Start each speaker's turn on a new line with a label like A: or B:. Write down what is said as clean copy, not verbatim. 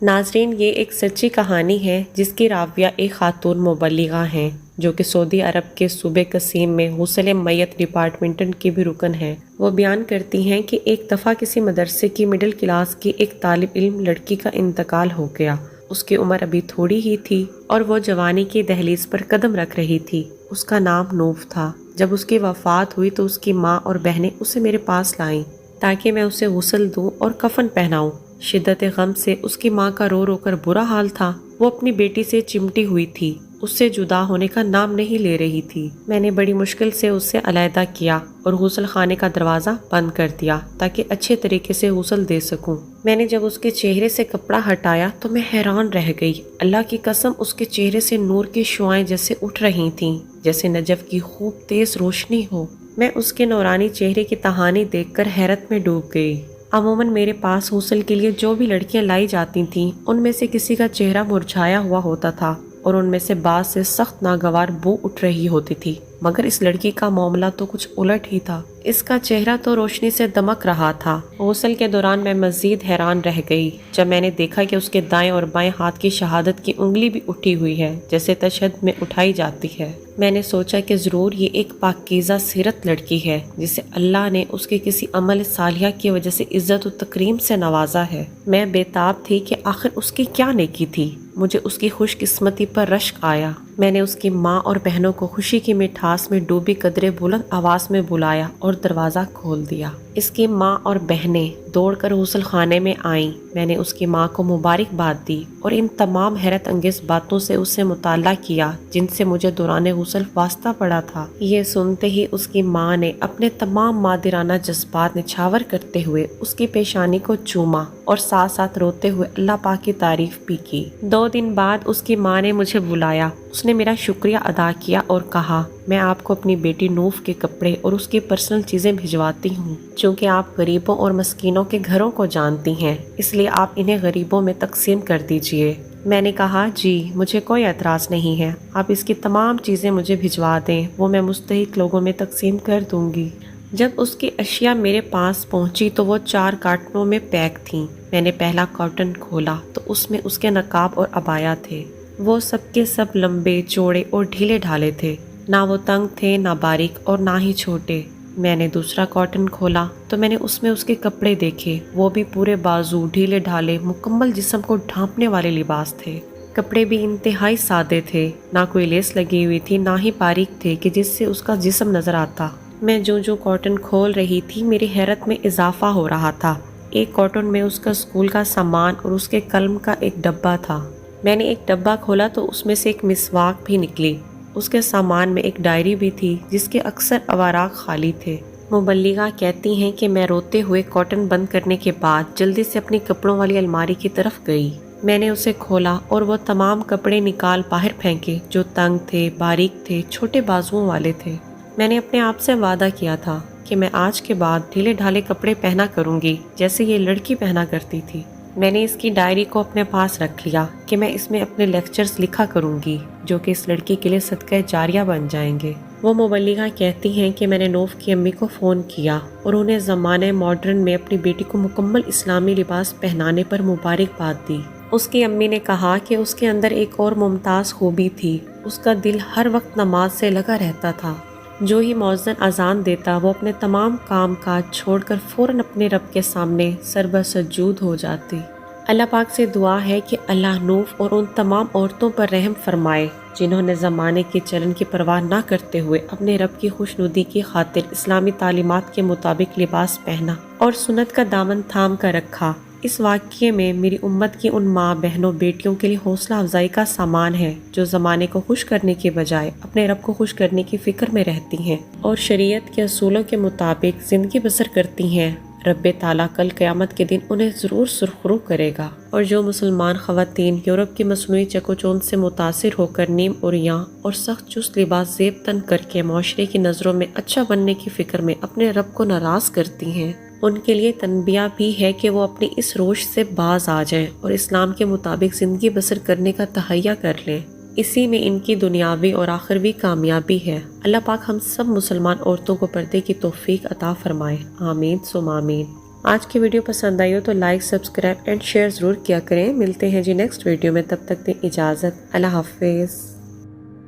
A: ناظرین، یہ ایک سچی کہانی ہے جس کی راویہ ایک خاتون مبلغہ ہیں جو کہ سعودی عرب کے صوبے قصیم میں غسل میت ڈپارٹمنٹ کی بھی رکن ہیں۔ وہ بیان کرتی ہیں کہ ایک دفعہ کسی مدرسے کی مڈل کلاس کی ایک طالب علم لڑکی کا انتقال ہو گیا۔ اس کی عمر ابھی تھوڑی ہی تھی اور وہ جوانی کی دہلیز پر قدم رکھ رہی تھی۔ اس کا نام نوف تھا۔ جب اس کی وفات ہوئی تو اس کی ماں اور بہنیں اسے میرے پاس لائیں تاکہ میں اسے غسل دوں اور کفن پہناؤں۔ شدت غم سے اس کی ماں کا رو رو کر برا حال تھا۔ وہ اپنی بیٹی سے چمٹی ہوئی تھی، اس سے جدا ہونے کا نام نہیں لے رہی تھی۔ میں نے بڑی مشکل سے اسے علیحدہ کیا اور غسل خانے کا دروازہ بند کر دیا تاکہ اچھے طریقے سے غسل دے سکوں۔ میں نے جب اس کے چہرے سے کپڑا ہٹایا تو میں حیران رہ گئی۔ اللہ کی قسم، اس کے چہرے سے نور کی شعاعیں جیسے اٹھ رہی تھیں، جیسے نجف کی خوب تیز روشنی ہو۔ میں اس کے نورانی چہرے کی تہانی دیکھ کر حیرت میں ڈوب گئی۔ عموماً میرے پاس غسل کے لیے جو بھی لڑکیاں لائی جاتی تھیں ان میں سے کسی کا چہرہ مرجھایا ہوا ہوتا تھا اور ان میں سے بعض سے سخت ناگوار بو اٹھ رہی ہوتی تھی، مگر اس لڑکی کا معاملہ تو کچھ الٹ ہی تھا۔ اس کا چہرہ تو روشنی سے دمک رہا تھا۔ غسل کے دوران میں مزید حیران رہ گئی جب میں نے دیکھا کہ اس کے دائیں اور بائیں ہاتھ کی شہادت کی انگلی بھی اٹھی ہوئی ہے، جیسے تشہد میں اٹھائی جاتی ہے۔ میں نے سوچا کہ ضرور یہ ایک پاکیزہ سیرت لڑکی ہے جسے اللہ نے اس کے کسی عمل صالحہ کی وجہ سے عزت و تکریم سے نوازا ہے۔ میں بے تاب تھی کہ آخر اس کی کیا نیکی تھی۔ مجھے اس کی خوش قسمتی پر رشک آیا۔ میں نے اس کی ماں اور بہنوں کو خوشی کی مٹھاس میں ڈوبی قدرے بلند آواز میں بلایا اور دروازہ کھول دیا۔ اس کی ماں اور بہنیں دوڑ کر غسل خانے میں آئیں۔ میں نے اس کی ماں کو مبارکباد دی اور ان تمام حیرت انگیز باتوں سے اس سے مطالعہ کیا جن سے مجھے دوران غسل واسطہ پڑا تھا۔ یہ سنتے ہی اس کی ماں نے اپنے تمام مادرانہ جذبات نچھاور کرتے ہوئے اس کی پیشانی کو چوما اور ساتھ ساتھ روتے ہوئے اللہ پاک کی تعریف بھی کی۔ 2 دن بعد اس کی ماں نے مجھے بلایا۔ اس نے میرا شکریہ ادا کیا اور کہا، میں آپ کو اپنی بیٹی نوف کے کپڑے اور اس کی پرسنل چیزیں بھجواتی ہوں۔ چونکہ آپ غریبوں اور مسکینوں کے گھروں کو جانتی ہیں، اس لیے آپ انہیں غریبوں میں تقسیم کر دیجئے۔ میں نے کہا، جی مجھے کوئی اعتراض نہیں ہے، آپ اس کی تمام چیزیں مجھے بھجوا دیں، وہ میں مستحق لوگوں میں تقسیم کر دوں گی۔ جب اس کی اشیاء میرے پاس پہنچی تو وہ 4 کارٹنوں میں پیک تھیں۔ میں نے پہلا کارٹن کھولا تو اس میں اس کے نقاب اور عبایا تھے۔ وہ سب کے سب لمبے، چوڑے اور ڈھیلے ڈھالے تھے، نہ وہ تنگ تھے، نہ باریک اور نہ ہی چھوٹے۔ میں نے دوسرا کارٹن کھولا تو میں نے اس میں اس کے کپڑے دیکھے، وہ بھی پورے بازو، ڈھیلے ڈھالے، مکمل جسم کو ڈھانپنے والے لباس تھے۔ کپڑے بھی انتہائی سادے تھے، نہ کوئی لیس لگی ہوئی تھی، نہ ہی باریک تھے کہ جس سے اس کا جسم نظر آتا۔ میں جو کارٹن کھول رہی تھی میری حیرت میں اضافہ ہو رہا تھا۔ ایک کارٹن میں اس کا اسکول کا سامان اور اس کے قلم کا ایک ڈبہ تھا۔ میں نے ایک ڈبہ کھولا تو اس میں سے ایک مسواک بھی نکلی۔ اس کے سامان میں ایک ڈائری بھی تھی جس کے اکثر اوراق خالی تھے۔ مبلغہ کہتی ہیں کہ میں روتے ہوئے کارٹن بند کرنے کے بعد جلدی سے اپنی کپڑوں والی الماری کی طرف گئی۔ میں نے اسے کھولا اور وہ تمام کپڑے نکال باہر پھینکے جو تنگ تھے، باریک تھے، چھوٹے بازوؤں والے تھے۔ میں نے اپنے آپ سے وعدہ کیا تھا کہ میں آج کے بعد ڈھیلے ڈھالے کپڑے پہنا کروں گی جیسے یہ لڑکی پہنا کرتی تھی۔ میں نے اس کی ڈائری کو اپنے پاس رکھ لیا کہ میں اس میں اپنے لیکچرز لکھا کروں گی جو کہ اس لڑکی کے لیے صدقہ جاریہ بن جائیں گے۔ وہ مبلغہ کہتی ہیں کہ میں نے نوف کی امی کو فون کیا اور انہیں زمانہ ماڈرن میں اپنی بیٹی کو مکمل اسلامی لباس پہنانے پر مبارکباد دی۔ اس کی امی نے کہا کہ اس کے اندر ایک اور ممتاز خوبی تھی، اس کا دل ہر وقت نماز سے لگا رہتا تھا۔ جو ہی مؤذن اذان دیتا وہ اپنے تمام کام کاج چھوڑ کر فوراً اپنے رب کے سامنے سربسجود ہو جاتی۔ اللہ پاک سے دعا ہے کہ اللہ نوف اور ان تمام عورتوں پر رحم فرمائے جنہوں نے زمانے کے چلن کی پرواہ نہ کرتے ہوئے اپنے رب کی خوشنودی کی خاطر اسلامی تعلیمات کے مطابق لباس پہنا اور سنت کا دامن تھام کر رکھا۔ اس واقعے میں میری امت کی ان ماں، بہنوں، بیٹیوں کے لیے حوصلہ افزائی کا سامان ہے جو زمانے کو خوش کرنے کے بجائے اپنے رب کو خوش کرنے کی فکر میں رہتی ہیں اور شریعت کے اصولوں کے مطابق زندگی بسر کرتی ہیں۔ رب تعالیٰ کل قیامت کے دن انہیں ضرور سرخرو کرے گا۔ اور جو مسلمان خواتین یورپ کی مصنوعی چک و چوند سے متاثر ہو کر نیم اوریاں اور سخت چست لباس زیب تن کر کے معاشرے کی نظروں میں اچھا بننے کی فکر میں اپنے رب کو ناراض کرتی ہیں، ان کے لیے تنبیہ بھی ہے کہ وہ اپنی اس روش سے باز آ جائیں اور اسلام کے مطابق زندگی بسر کرنے کا تہیہ کر لیں۔ اسی میں ان کی دنیاوی اور آخروی کامیابی ہے۔ اللہ پاک ہم سب مسلمان عورتوں کو پردے کی توفیق عطا فرمائے، آمین ثم آمین۔ آج کی ویڈیو پسند آئی ہو تو لائک سبسکرائب اینڈ شیئر ضرور کیا کریں. ملتے ہیں جی نیکسٹ ویڈیو میں. تب تک دیں اجازت. اللہ حافظ.